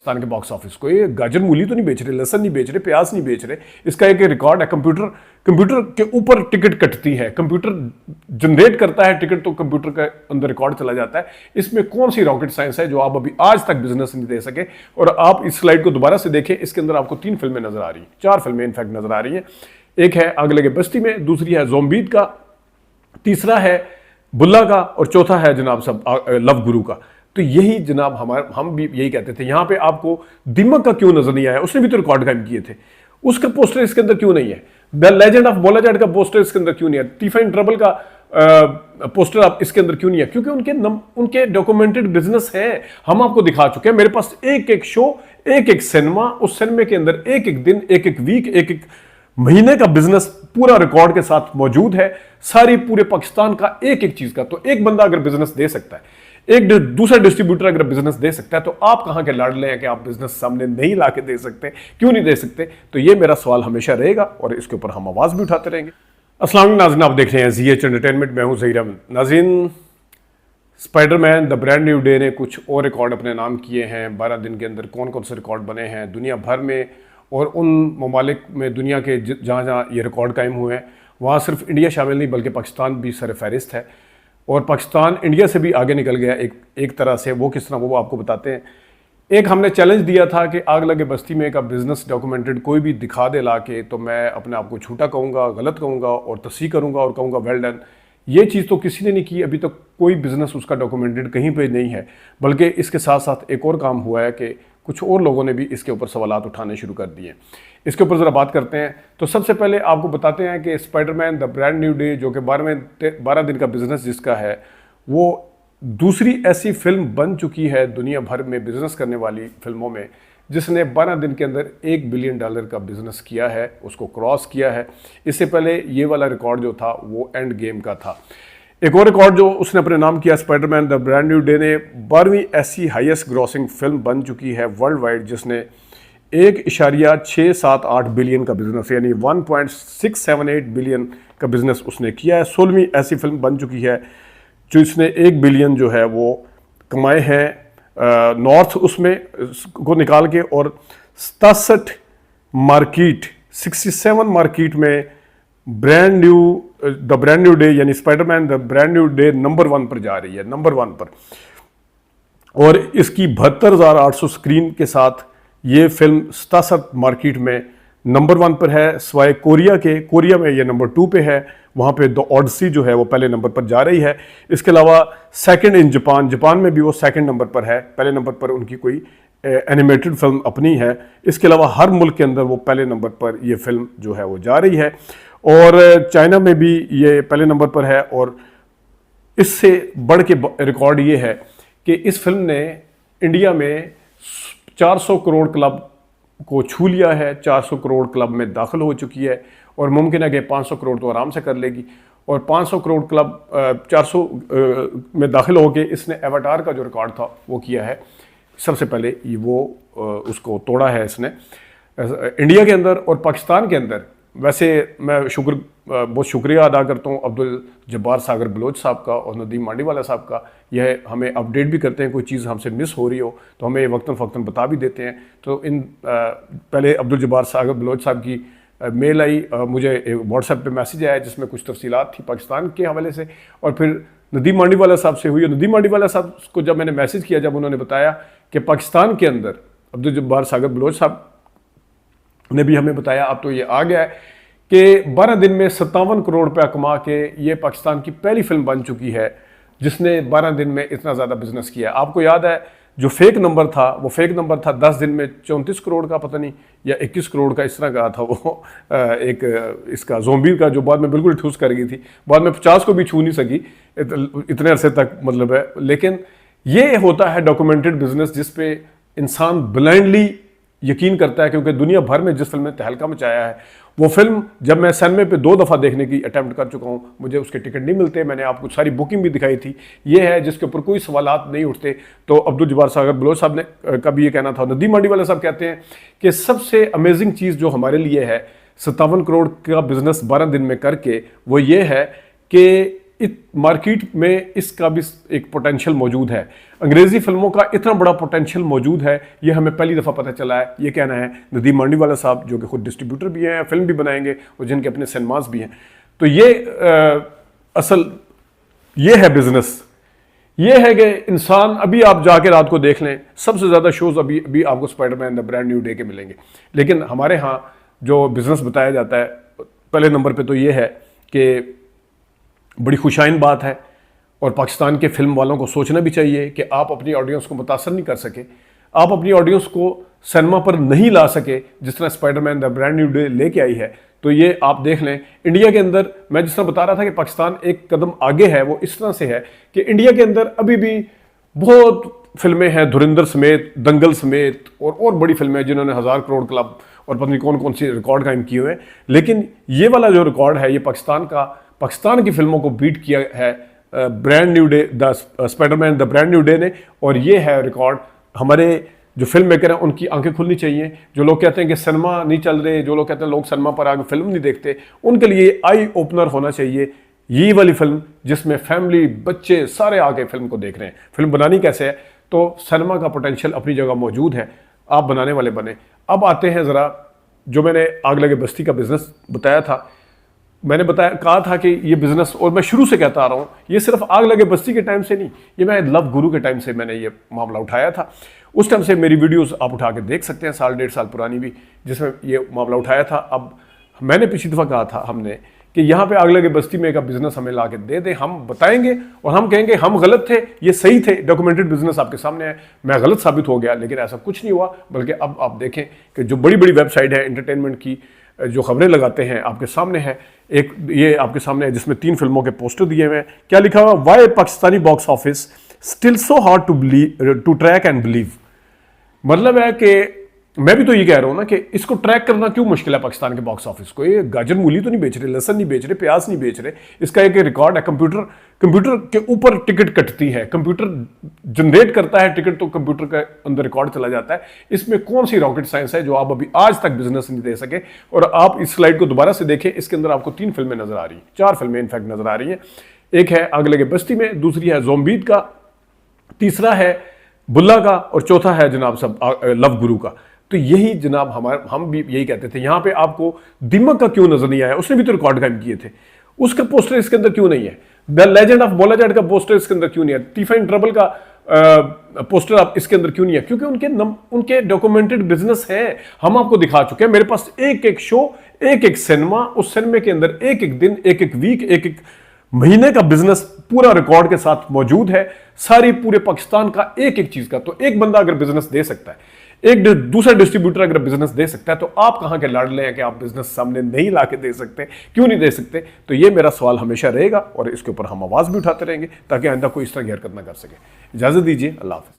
पाकिस्तान के box office को। ये गाजर मूली तो नहीं बेच रहे, लहसन नहीं बेच रहे, प्याज नहीं बेच रहे, इसका एक रिकॉर्ड है। कंप्यूटर के ऊपर टिकट कटती है, कंप्यूटर जनरेट करता है टिकट, तो कंप्यूटर के अंदर रिकॉर्ड चला जाता है। इसमें कौन सी रॉकेट साइंस है जो आप अभी आज तक बिजनेस नहीं दे सके। और आप इस स्लाइड को दोबारा से देखें, इसके अंदर आपको 3 फिल्में नजर आ रही हैं, 4 फिल्में इनफैक्ट नजर आ रही हैं। एक है आग लगे बस्ती में, दूसरी है ज़ोंबीद का, तीसरा है बुल्ला का, और चौथा है जनाब सब लव गुरु का। तो यही जनाब हम भी यही कहते थे। यहां पे आपको दीमक का क्यों नजर नहीं आया? उसने भी तो रिकॉर्ड कायम किए थे, उसका पोस्टर इसके अंदर क्यों नहीं है? द लेजेंड ऑफ बोलाजाट का पोस्टर इसके अंदर क्यों नहीं है? टीफा इन ट्रबल का पोस्टर आप इसके अंदर क्यों नहीं है? क्योंकि उनके डॉक्यूमेंटेड बिजनेस है, हम आपको दिखा चुके हैं। मेरे पास एक एक शो, एक एक सिनेमा, उस सिनेमा के अंदर एक एक दिन, एक एक वीक, एक एक महीने का बिजनेस पूरा रिकॉर्ड के साथ मौजूद है, सारी पूरे पाकिस्तान का एक एक चीज का। तो एक बंदा अगर बिजनेस दे सकता है, एक दूसरा डिस्ट्रीब्यूटर अगर बिजनेस दे सकता है, तो आप कहां के लाडले हैं कि आप बिजनेस सामने नहीं लाके दे सकते? क्यों नहीं दे सकते? तो ये मेरा सवाल हमेशा रहेगा और इसके ऊपर हम आवाज भी उठाते रहेंगे। अस्सलाम वालेकुम नाज़रीन, आप देख रहे हैं ZH एंटरटेनमेंट, मैं हूं ज़हीर अहमद। नाज़रीन, Spiderman the brand new day ने कुछ और रिकॉर्ड अपने नाम किए हैं। 12 दिन के अंदर कौन कौन से रिकॉर्ड बने हैं दुनिया भर में, और उन ममालिक में दुनिया के जहाँ जहाँ ये रिकॉर्ड कायम हुए हैं, वहाँ सिर्फ इंडिया शामिल नहीं बल्कि पाकिस्तान भी सर फहरिस्त है। और पाकिस्तान इंडिया से भी आगे निकल गया एक तरह से। वो किस तरह, वो आपको बताते हैं। एक हमने चैलेंज दिया था कि आग लगे बस्ती में का बिजनेस डॉक्यूमेंटेड कोई भी दिखा दे ला के, तो मैं अपने आप को झूठा कहूँगा, गलत कहूँगा और तस्सीह करूँगा और कहूँगा वेल डन। ये चीज़ तो किसी ने नहीं की, अभी तक कोई बिजनेस उसका डॉक्यूमेंटेड कहीं पे नहीं है। बल्कि इसके साथ साथ एक और काम हुआ है कि कुछ और लोगों ने भी इसके ऊपर सवालात उठाने शुरू कर दिए। इसके ऊपर ज़रा बात करते हैं। तो सबसे पहले आपको बताते हैं कि Spiderman the brand new day, जो कि 12 दिन का बिजनेस जिसका है, वो दूसरी ऐसी फिल्म बन चुकी है दुनिया भर में बिजनेस करने वाली फिल्मों में, जिसने 12 दिन के अंदर $1 बिलियन का बिजनेस किया है, उसको क्रॉस किया है। इससे पहले ये वाला रिकॉर्ड जो था वो एंड गेम का था। एक और रिकॉर्ड जो उसने अपने नाम किया, Spiderman the brand new day ने 12वीं ऐसी हाईएस्ट ग्रॉसिंग फिल्म बन चुकी है वर्ल्ड वाइड, जिसने 1.678 बिलियन का बिजनेस, यानी 1.678 बिलियन का बिजनेस उसने किया है। 16वीं ऐसी फिल्म बन चुकी है जो इसने 1 बिलियन जो है वो कमाए हैं नॉर्थ उसमें को निकाल के, और 67 मार्केट में द ब्रांड न्यू डे यानी Spiderman the brand new day number 1 पर जा रही है, नंबर 1 पर। और इसकी 72,800 स्क्रीन के साथ ये फिल्म 67 मार्केट में नंबर 1 पर है, सिवाय कोरिया के। कोरिया में ये नंबर 2 पे है, वहाँ पे द ऑडिसी जो है वो पहले नंबर पर जा रही है। इसके अलावा सेकंड इन जापान में भी वो सेकंड नंबर पर है, पहले नंबर पर उनकी कोई एनिमेटेड फिल्म अपनी है। इसके अलावा हर मुल्क के अंदर वो पहले नंबर पर ये फिल्म जो है वो जा रही है, और चाइना में भी ये पहले नंबर पर है। और इससे बढ़ के रिकॉर्ड ये है कि इस फिल्म ने इंडिया में 400 करोड़ क्लब को छू लिया है, 400 करोड़ क्लब में दाखिल हो चुकी है, और मुमकिन है कि 500 करोड़ तो आराम से कर लेगी। और 500 करोड़ क्लब 400 में दाखिल होकर इसने एवाटार का जो रिकॉर्ड था वो किया है। सबसे पहले वो उसको तोड़ा है इसने इंडिया के अंदर और पाकिस्तान के अंदर। वैसे मैं बहुत शुक्रिया अदा करता हूँ अब्दुल जब्बार सागर बलोच साहब का और नदीम मांडीवाला साहब का। यह हमें अपडेट भी करते हैं, कोई चीज़ हमसे मिस हो रही हो तो हमें वक्तन फ़क्तन बता भी देते हैं। तो पहले अब्दुल जब्बार सागर बलोच साहब की मेल आई, मुझे व्हाट्सएप पे मैसेज आया जिसमें कुछ तफसीलात थी पाकिस्तान के हवाले से, और फिर नदीम मांडीवाला साहब से हुई। नदीम मांडीवाला साहब को जब मैंने मैसेज किया, जब उन्होंने बताया कि पाकिस्तान के अंदर अब्दुल जब्बार सागर बलोच साहब ने भी हमें बताया, अब तो ये आ गया है कि 12 दिन में 57 करोड़ रुपया कमा के ये पाकिस्तान की पहली फिल्म बन चुकी है जिसने 12 दिन में इतना ज़्यादा बिजनेस किया। आपको याद है जो फेक नंबर था, वो फेक नंबर था 10 दिन में 34 करोड़ का, पता नहीं या 21 करोड़ का, इस तरह का था वो। एक इसका ज़ोंबी का जो बाद में बिल्कुल ठूस कर गई थी, बाद में 50 को भी छू नहीं सकी इतने अरसे तक, मतलब है। लेकिन ये होता है डॉक्यूमेंटेड बिजनेस जिस पे इंसान ब्लाइंडली यकीन करता है, क्योंकि दुनिया भर में जिस फिल्म ने तहलका मचाया है, वो फिल्म जब मैं सिनेमा पे 2 दफ़ा देखने की अटैम्प्ट कर चुका हूँ, मुझे उसके टिकट नहीं मिलते। मैंने आपको सारी बुकिंग भी दिखाई थी। ये है जिसके ऊपर कोई सवालात नहीं उठते। तो अब्दुल जब्बार सागर बलोच साहब ने कभी ये कहना था। नदीम मांडीवाला साहब कहते हैं कि सबसे अमेजिंग चीज़ जो हमारे लिए है 57 करोड़ का बिजनेस 12 दिन में करके, वो ये है कि मार्केट में इसका भी एक पोटेंशियल मौजूद है। अंग्रेजी फिल्मों का इतना बड़ा पोटेंशियल मौजूद है, ये हमें पहली दफ़ा पता चला है। ये कहना है नदीम मांडीवाला साहब, जो कि खुद डिस्ट्रीब्यूटर भी हैं, फिल्म भी बनाएंगे और जिनके अपने सिनेमास भी हैं। तो ये असल ये है बिजनेस। ये है कि इंसान, अभी आप जाके रात को देख लें, सबसे ज़्यादा शोज़ अभी आपको Spiderman the brand new day के मिलेंगे। लेकिन हमारे यहाँ जो बिज़नेस बताया जाता है, पहले नंबर पे तो ये है कि बड़ी खुशाइन बात है और पाकिस्तान के फिल्म वालों को सोचना भी चाहिए कि आप अपनी ऑडियंस को मुतासर नहीं कर सके, आप अपनी ऑडियंस को सिनेमा पर नहीं ला सके जिस तरह Spiderman the brand new day लेके आई है। तो ये आप देख लें, इंडिया के अंदर मैं जिस तरह बता रहा था कि पाकिस्तान एक कदम आगे है, वो इस तरह से है कि इंडिया के अंदर अभी भी बहुत फिल्में हैं, धुरंधर समेत, दंगल समेत और बड़ी फिल्में हैं जिन्होंने 1000 करोड़ क्लब और पता नहीं कौन कौन सी रिकॉर्ड कायम किए हुए हैं। लेकिन ये वाला जो रिकॉर्ड है, ये पाकिस्तान की फिल्मों को बीट किया है brand new day, the Spiderman the brand new day ने। और ये है रिकॉर्ड। हमारे जो फिल्म मेकर हैं उनकी आंखें खुलनी चाहिए। जो लोग कहते हैं कि सिनेमा नहीं चल रहे, जो लोग कहते हैं लोग सिनेमा पर आगे फिल्म नहीं देखते, उनके लिए आई ओपनर होना चाहिए ये वाली फिल्म, जिसमें फैमिली, बच्चे सारे आके फिल्म को देख रहे हैं। फिल्म बनानी कैसे है, तो सिनेमा का पोटेंशियल अपनी जगह मौजूद है, आप बनाने वाले बने। अब आते हैं ज़रा, जो मैंने आग लगे बस्ती का बिजनेस बताया था, मैंने कहा था कि ये बिजनेस, और मैं शुरू से कहता आ रहा हूँ, ये सिर्फ आग लगे बस्ती के टाइम से नहीं, ये मैं लव गुरु के टाइम से मैंने ये मामला उठाया था। उस टाइम से मेरी वीडियोस आप उठा के देख सकते हैं, साल डेढ़ साल पुरानी भी, जिसमें ये मामला उठाया था। अब मैंने पिछली दफ़ा कहा था हमने कि यहाँ पे आग लगे बस्ती में का बिजनेस हमें ला के दे दे, हम बताएंगे और हम कहेंगे हम गलत थे, ये सही थे, डॉक्यूमेंटेड बिजनेस आपके सामने है, मैं गलत साबित हो गया। लेकिन ऐसा कुछ नहीं हुआ, बल्कि अब आप देखें कि जो बड़ी बड़ी वेबसाइट है एंटरटेनमेंट की, जो खबरें लगाते हैं, आपके सामने है। एक ये आपके सामने है जिसमें 3 फिल्मों के पोस्टर दिए हुए हैं। क्या लिखा हुआ, why Pakistani box office still so hard to track and believe. मतलब है कि मैं भी तो ये कह रहा हूं ना कि इसको ट्रैक करना क्यों मुश्किल है पाकिस्तान के बॉक्स ऑफिस को। ये गाजर मूली तो नहीं बेच रहे, लहसन नहीं बेच रहे, प्याज नहीं बेच रहे, इसका एक रिकॉर्ड है। कंप्यूटर के ऊपर टिकट कटती है, कंप्यूटर जनरेट करता है टिकट, तो कंप्यूटर के अंदर रिकॉर्ड चला जाता है। इसमें कौन सी रॉकेट साइंस है जो आप अभी आज तक बिजनेस नहीं दे सके। और आप इस स्लाइड को दोबारा से देखें, इसके अंदर आपको 3 फिल्में नजर आ रही हैं, 4 फिल्में इनफैक्ट नजर आ रही हैं। एक है आग लगे बस्ती में, दूसरी है ज़ोंबीद का, तीसरा है बुल्ला का, और चौथा है जनाब सब लव गुरु का। तो यही जनाब हम भी यही कहते थे। यहां पे आपको दीमक का क्यों नजर नहीं आया, उसने भी तो रिकॉर्ड कायम किए थे, उसका पोस्टर इसके अंदर क्यों नहीं है। द लेजेंड ऑफ बोलाजाट का पोस्टर इसके अंदर क्यों नहीं है। टिफाइन ट्रबल का पोस्टर आप इसके अंदर क्यों नहीं है, क्योंकि उनके डॉक्यूमेंटेड बिजनेस है, हम आपको दिखा चुके हैं। मेरे पास एक एक शो, एक एक सिनेमा, उस सिनेमा के अंदर एक एक दिन, एक एक वीक, एक एक महीने का बिजनेस पूरा रिकॉर्ड के साथ मौजूद है, सारी पूरे पाकिस्तान का एक एक चीज का। तो एक बंदा अगर बिजनेस दे सकता है, एक दूसरा डिस्ट्रीब्यूटर अगर बिजनेस दे सकता है, तो आप कहां के लाडले हैं कि आप बिजनेस सामने नहीं ला के दे सकते, क्यों नहीं दे सकते। तो ये मेरा सवाल हमेशा रहेगा और इसके ऊपर हम आवाज भी उठाते रहेंगे ताकि आइंदा कोई इस तरह की हरकत ना कर सके। इजाजत दीजिए, अल्लाह हाफ़िज़।